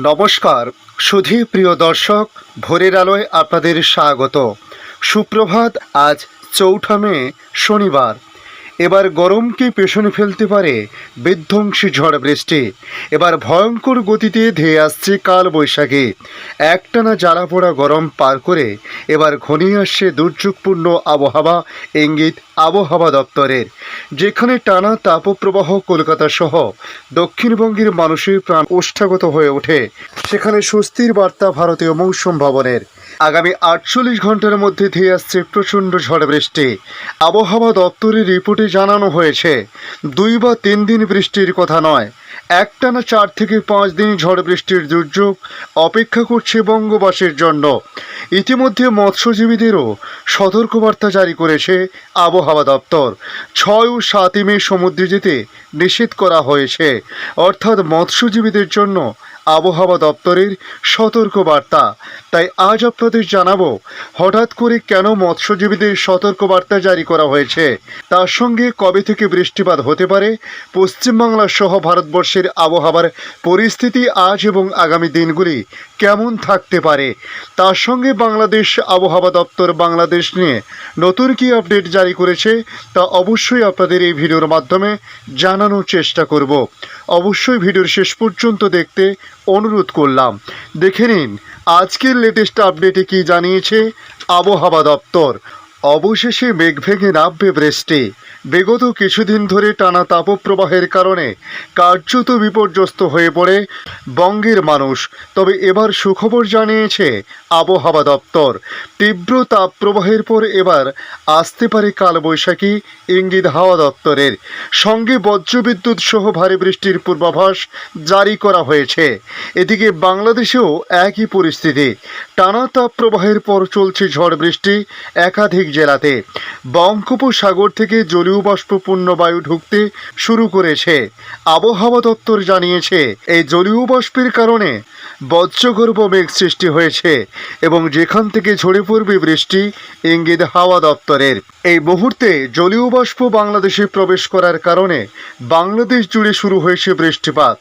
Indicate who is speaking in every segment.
Speaker 1: নমস্কার সুধী প্রিয় দর্শক, ভোরের আলোয় আপনাদের স্বাগত। সুপ্রভাত। আজ 4 মে শনিবার। এবার গরমকে পেছনে ফেলতে পারে বিধ্বংসী ঝড় বৃষ্টি। এবার ভয়ঙ্কর গতিতে ধেয়ে আসছে কাল বৈশাখী। একটানা জ্বালাপোড়া গরম পার করে এবার ঘনিয়ে আসছে দুর্যোগপূর্ণ আবহাওয়া, ইঙ্গিত আবহাওয়া দপ্তরের। যেখানে টানা তাপপ্রবাহ কলকাতা সহ দক্ষিণবঙ্গের মানুষের প্রাণ ওষ্ঠাগত হয়ে ওঠে, সেখানে স্বস্তির বার্তা ভারতীয় মৌসুম ভবনের। আগামী 48 ঘন্টার মধ্যে ধেয়ে আসছে প্রচণ্ড ঝড় বৃষ্টি। আবহাওয়া দপ্তরের রিপোর্টে জানানো হয়েছে 2 বা 3 দিন বৃষ্টির কথা নয়, একটানা 4 থেকে 5 দিন ঝড় বৃষ্টির দুর্যোগ অপেক্ষা করছে বঙ্গবাসীর জন্য। ইতিমধ্যে মৎস্যজীবীদেরও সতর্কবার্তা জারি করেছে আবহাওয়া দপ্তর। 6 ও 7 মে সমুদ্রে যেতে নিষেধ করা হয়েছে, অর্থাৎ মৎস্যজীবীদের জন্য আবহাওয়া দপ্তরের সতর্কবার্তা। তাই আজ আপনাদের জানাবো হঠাৎ করে কেন মৎস্যজীবীদের সতর্কবার্তা জারি করা হয়েছে, তার সঙ্গে কবে থেকে বৃষ্টিপাত হতে পারে, পশ্চিমবাংলা সহ ভারতবর্ষের আবহাওয়ার পরিস্থিতি আজ এবং আগামী দিনগুলি কেমন থাকতে পারে, তার সঙ্গে বাংলাদেশ আবহাওয়া দপ্তর বাংলাদেশ নিয়ে নতুন কি আপডেট জারি করেছে তা অবশ্যই আপনাদের এই ভিডিওর মাধ্যমে জানানোর চেষ্টা করব। অবশ্যই ভিডিওর শেষ পর্যন্ত দেখতে অনুরোধ করলাম। দেখে নিন আজকের লেটেস্ট আপডেটে কি জানিয়েছে আবহাওয়া দপ্তর। অবশেষে মেঘ ভেঙে নামবে বৃষ্টি। বিগত কিছুদিন ধরে টানা তাপপ্রবাহের কারণে কার্যত বিপর্যস্ত হয়ে পড়ে বঙ্গের মানুষ। তবে এবার সুখবর জানিয়েছে আবহাওয়া দপ্তর। তীব্র তাপপ্রবাহের পর এবার আসতে পারে কালবৈশাখী, ইঙ্গিত হাওয়া দপ্তরের। সঙ্গে বজ্রবিদ্যুৎ সহ ভারী বৃষ্টির পূর্বাভাস জারি করা হয়েছে। এদিকে বাংলাদেশেও একই পরিস্থিতি। টানা তাপপ্রবাহের পর চলছে ঝড় বৃষ্টি একাধিক জেলাতে। বঙ্গোপসাগর থেকে জলীয় বাষ্পপূর্ণ বায়ু ঢুকতে শুরু করেছে। আবহাওয়া দপ্তর জানিয়েছে এই জলীয় বাষ্পের কারণে বজ্রগর্ভ মেঘ সৃষ্টি হয়েছে এবং যেখান থেকে ঝরে পড়বে বৃষ্টি, ইঙ্গিত হাওয়া দপ্তরের। এই মুহূর্তে জলীয় বাষ্প বাংলাদেশে প্রবেশ করার কারণে বাংলাদেশ জুড়ে শুরু হয়েছে বৃষ্টিপাত।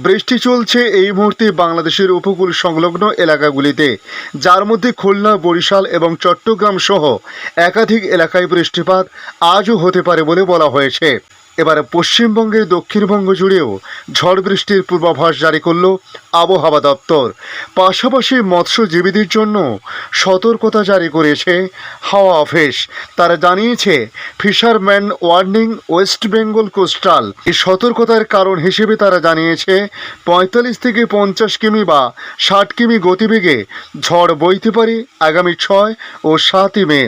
Speaker 1: বৃষ্টি চলছে এই মুহূর্তে বাংলাদেশের উপকূল সংলগ্ন এলাকাগুলিতে, যার মধ্যে খুলনা, বরিশাল এবং চট্টগ্রাম সহ একাধিক এলাকায় বৃষ্টিপাত আজও হতে পারে বলে বলা হয়েছে। এবার পশ্চিমবঙ্গের দক্ষিণবঙ্গ জুড়েও ঝড় বৃষ্টির পূর্বাভাস জারি করল আবহাওয়া দপ্তর। পাশাপাশি মৎস্যজীবীদের জন্য সতর্কতা জারি করেছে হাওয়া অফিস। তারা জানিয়েছে fisherman warning, West Bengal coastal. এই সতর্কতার কারণ হিসেবে তারা জানিয়েছে 45 থেকে 50 কিমি বা 60 কিমি গতিবেগে ঝড় বইতে পারে আগামী 6 ও 7 মে,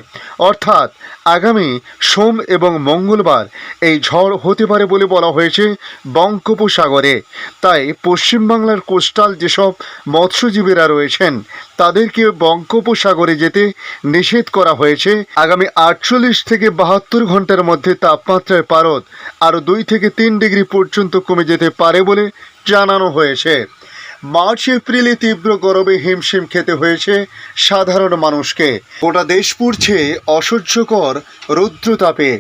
Speaker 1: অর্থাৎ আগামী সোম এবং মঙ্গলবার এই ঝড় হতে পারে বলে বলা হয়েছে বঙ্গোপসাগরে। তাই পশ্চিমবাংলার কোস্টাল যেসব মৎস্যজীবীরা রয়েছেন তাদেরকে বঙ্গোপসাগরে যেতে নিষেধ করা হয়েছে। আগামী 48 থেকে 72 ঘন্টার মধ্যে তাপমাত্রার পারদ আরও 2 থেকে 3 ডিগ্রি পর্যন্ত কমে যেতে পারে বলে জানানো হয়েছে। মার্চ এপ্রিলে তীব্র গরমে হিমশিম খেতে হয়েছে সাধারণ মানুষকে। গোটা দেশ পুড়ছে অসহ্যকর রৌদ্রতাপে।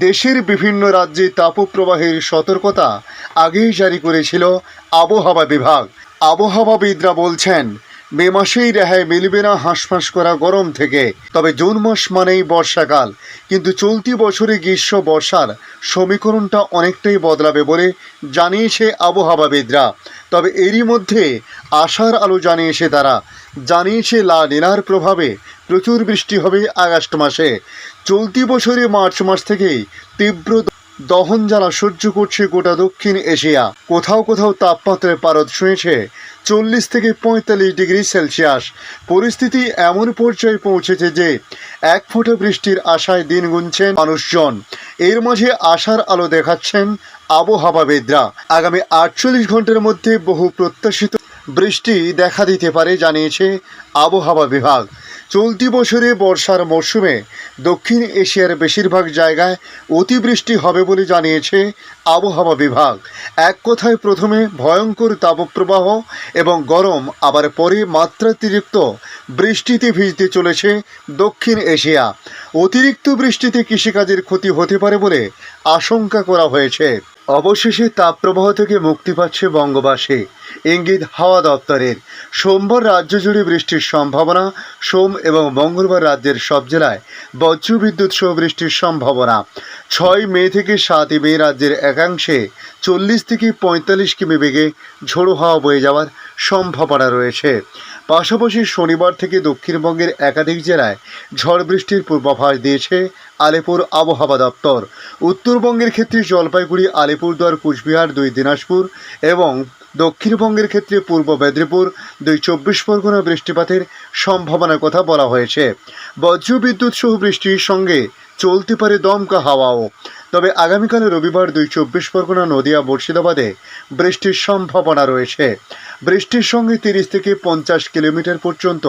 Speaker 1: দেশের বিভিন্ন রাজ্যে তাপপ্রবাহের সতর্কতা আগেই জারি করেছিল আবহাওয়া বিভাগ। আবহাওয়াবিদরা বলছেন মে মাসেই রেহাই মিলবে না হাঁসফাঁস করা গরম থেকে। তবে জুন মাস মানেই বর্ষাকাল, কিন্তু চলতি বছরে গ্রীষ্ম বর্ষার সমীকরণটা অনেকটাই বদলাবে বলে জানিয়েছে আবহাওয়াবিদরা। তবে এরই মধ্যে আশার আলো জানিয়েছে তারা। জানিয়েছে লা নিনার প্রভাবে প্রচুর বৃষ্টি হবে আগস্ট মাসে। চলতি বছরে মার্চ মাস থেকেই তীব্র দহন জ্বালা সহ্য করছে গোটা দক্ষিণ এশিয়া। কোথাও কোথাও তাপমাত্রার পারদ ছুঁয়েছে 40 থেকে 45 ডিগ্রি সেলসিয়াস। পরিস্থিতি এমন পর্যায়ে পৌঁছেছে যে 1 ফোঁটা বৃষ্টির আশায় দিন গুনছেন মানুষজন। এর মাঝে আশার আলো দেখাচ্ছেন আবহাওয়াবিদরা। আগামী 48 ঘন্টার মধ্যে বহু প্রত্যাশিত বৃষ্টি দেখা দিতে পারে জানিয়েছে আবহাওয়া বিভাগ। চলতি বছরে বর্ষার মরশুমে দক্ষিণ এশিয়ার বেশিরভাগ জায়গায় অতিবৃষ্টি হবে বলে জানিয়েছে আবহাওয়া বিভাগ। এক কথায় প্রথমে ভয়ঙ্কর তাপপ্রবাহ এবং গরম, আবার পরে মাত্রাতিরিক্ত বৃষ্টিতে ভিজতে চলেছে দক্ষিণ এশিয়া। অতিরিক্ত বৃষ্টিতে কৃষিকাজের ক্ষতি হতে পারে বলে আশঙ্কা করা হয়েছে। অবশেষে তাপপ্রবাহ থেকে মুক্তি পাচ্ছে বঙ্গবাসী, ইঙ্গিত হাওয়া দপ্তরের। সোমবার রাজ্য জুড়ে বৃষ্টির সম্ভাবনা। সোম এবং মঙ্গলবার রাজ্যের সব জেলায় বজ্রবিদ্যুৎ সহ বৃষ্টির সম্ভাবনা। 6 মে থেকে 7 মে রাজ্যের একাংশে 40 থেকে 45 কিমি বেগে ঝোড়ো হাওয়া বয়ে যাওয়ার সম্ভাবনা রয়েছে। পাশাপাশি শনিবার থেকে দক্ষিণবঙ্গের একাধিক জেলায় ঝড় বৃষ্টির পূর্বাভাস দিয়েছে আলিপুর আবহাওয়া দপ্তর। উত্তরবঙ্গের ক্ষেত্রে জলপাইগুড়ি, আলিপুরদুয়ার, কুচবিহার, 2 দিনাজপুর এবং দক্ষিণবঙ্গের ক্ষেত্রে পূর্ব মেদিনীপুর, 2 চব্বিশ পরগনা বৃষ্টিপাতের সম্ভাবনার কথা বলা হয়েছে। বজ্রবিদ্যুৎ সহ বৃষ্টির সঙ্গে চলতে পারে দমকা হাওয়াও। তবে আগামীকাল রবিবার 2 চব্বিশ পরগনা, নদিয়া, মুর্শিদাবাদে বৃষ্টির সম্ভাবনা রয়েছে। বৃষ্টির সঙ্গে 30 থেকে 50 কিলোমিটার পর্যন্ত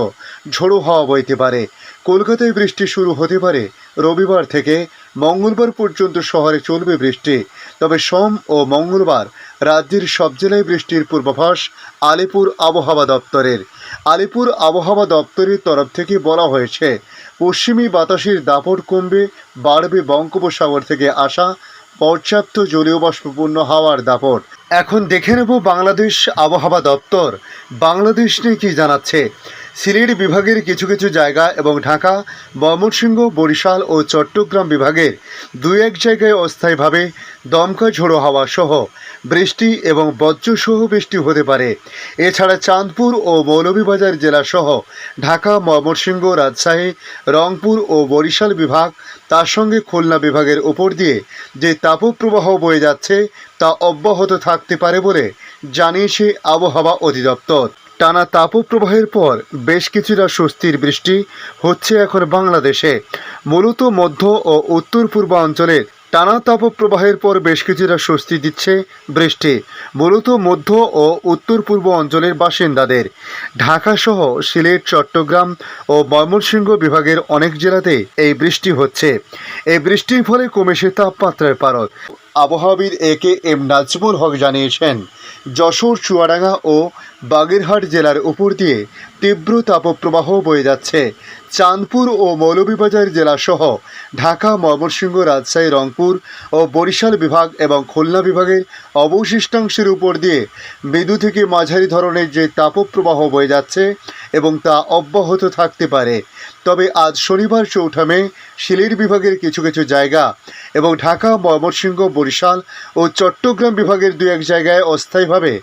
Speaker 1: ঝোড়ো হাওয়া বইতে পারে। কলকাতায় বৃষ্টি শুরু হতে পারে রবিবার থেকে মঙ্গলবার পর্যন্ত শহরে চলবে বৃষ্টি। তবে সোম ও মঙ্গলবার রাজ্যের সব জেলায় বৃষ্টির পূর্বাভাস আলিপুর আবহাওয়া দপ্তরের। আলিপুর আবহাওয়া দপ্তরের তরফ থেকে বলা হয়েছে, পশ্চিমী বাতাসের দাপট কমবে, বাড়বে বঙ্গোপসাগর থেকে আসা পর্যাপ্ত জলীয় বাষ্পপূর্ণ হাওয়ার দাপট। এখন দেখে নেব বাংলাদেশ আবহাওয়া দপ্তর বাংলাদেশ নিয়ে কী জানাচ্ছে। সিলেট বিভাগের কিছু কিছু জায়গা এবং ঢাকা, ময়মনসিংহ, বরিশাল ও চট্টগ্রাম বিভাগের 2-1 জায়গায় অস্থায়ীভাবে দমকা ঝোড়ো হাওয়া সহ বৃষ্টি এবং বজ্রসহ বৃষ্টি হতে পারে। এছাড়া চাঁদপুর ও মৌলভীবাজার জেলাসহ ঢাকা, ময়মনসিংহ, রাজশাহী, রংপুর ও বরিশাল বিভাগ, তার সঙ্গে খুলনা বিভাগের উপর দিয়ে যে তাপপ্রবাহ বয়ে যাচ্ছে তা অব্যাহত থাকতে পারে বলে জানিয়েছে আবহাওয়া অধিদপ্তর। টানা তাপপ্রবাহের পর বেশ কিছুটা স্বস্তির বৃষ্টি হচ্ছে এখন বাংলাদেশে। মূলত মধ্য ও উত্তর পূর্বাঞ্চলের টানা তাপপ্রবাহের পর বেশ কিছুটা স্বস্তি দিচ্ছে বৃষ্টি, মূলত মধ্য ও উত্তর পূর্ব অঞ্চলের বাসিন্দাদের। ঢাকাসহ সিলেট, চট্টগ্রাম ও ময়মনসিংহ বিভাগের অনেক জেলাতে এই বৃষ্টি হচ্ছে। এই বৃষ্টির ফলে কমেছে তাপমাত্রার পারদ। আবহাওয়াবিদ AK-M নাজমুল হক জানিয়েছেন, যশোর, চুয়াডাঙ্গা ও বাগেরহাট জেলার উপর দিয়ে তীব্র তাপপ্রবাহ বয়ে যাচ্ছে। চাঁদপুর ও মৌলভীবাজার জেলাসহ ঢাকা, ময়মনসিংহ, রাজশাহী, রংপুর ও বরিশাল বিভাগ এবং খুলনা বিভাগের অবশিষ্টাংশের উপর দিয়ে মৃদু থেকে মাঝারি ধরনের যে তাপপ্রবাহ বয়ে যাচ্ছে এবং তা অব্যাহত থাকতে পারে। তবে আজ শনিবার 4 মে সিলেট বিভাগের কিছু কিছু জায়গা এবং ঢাকা, ময়মনসিংহ, বরিশাল ও চট্টগ্রাম বিভাগের 2-1 জায়গায় অস্থায়ীভাবে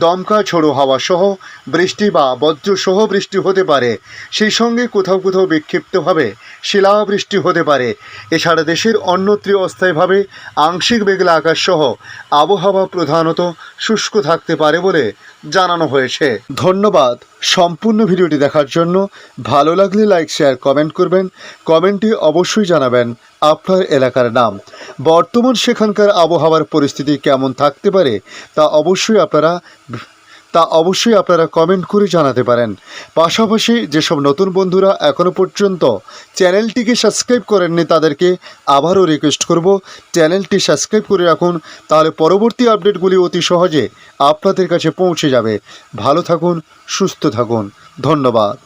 Speaker 1: দমকা ঝোড়ো হাওয়া সহ বৃষ্টি বা বজ্রসহ বৃষ্টি হতে পারে। সেই সঙ্গে কোথাও কোথাও বিক্ষিপ্তভাবে শিলাবৃষ্টি হতে পারে। এছাড়া দেশের অন্যত্র অস্থায়ীভাবে আংশিক মেঘলা আকাশ সহ আবহাওয়া প্রধানত শুষ্ক থাকতে পারে বলে জানানো হয়েছে। ধন্যবাদ সম্পূর্ণ ভিডিওটি দেখার জন্য। ভালো লাগলে লাইক, শেয়ার, কমেন্ট করবেন। কমেন্টে অবশ্যই জানাবেন আপনার এলাকার নাম। বর্তমান সেখানকার আবহাওয়ার পরিস্থিতি কেমন থাকতে পারে তা অবশ্যই আপনারা কমেন্ট করে জানাতে পারেন। পাশাপাশি যেসব নতুন বন্ধুরা এখনও পর্যন্ত চ্যানেলটিকে সাবস্ক্রাইব করেননি তাদেরকে আবারও রিকোয়েস্ট করব, চ্যানেলটি সাবস্ক্রাইব করে রাখুন, তাহলে পরবর্তী আপডেটগুলি অতি সহজে আপনাদের কাছে পৌঁছে যাবে। ভালো থাকুন, সুস্থ থাকুন, ধন্যবাদ।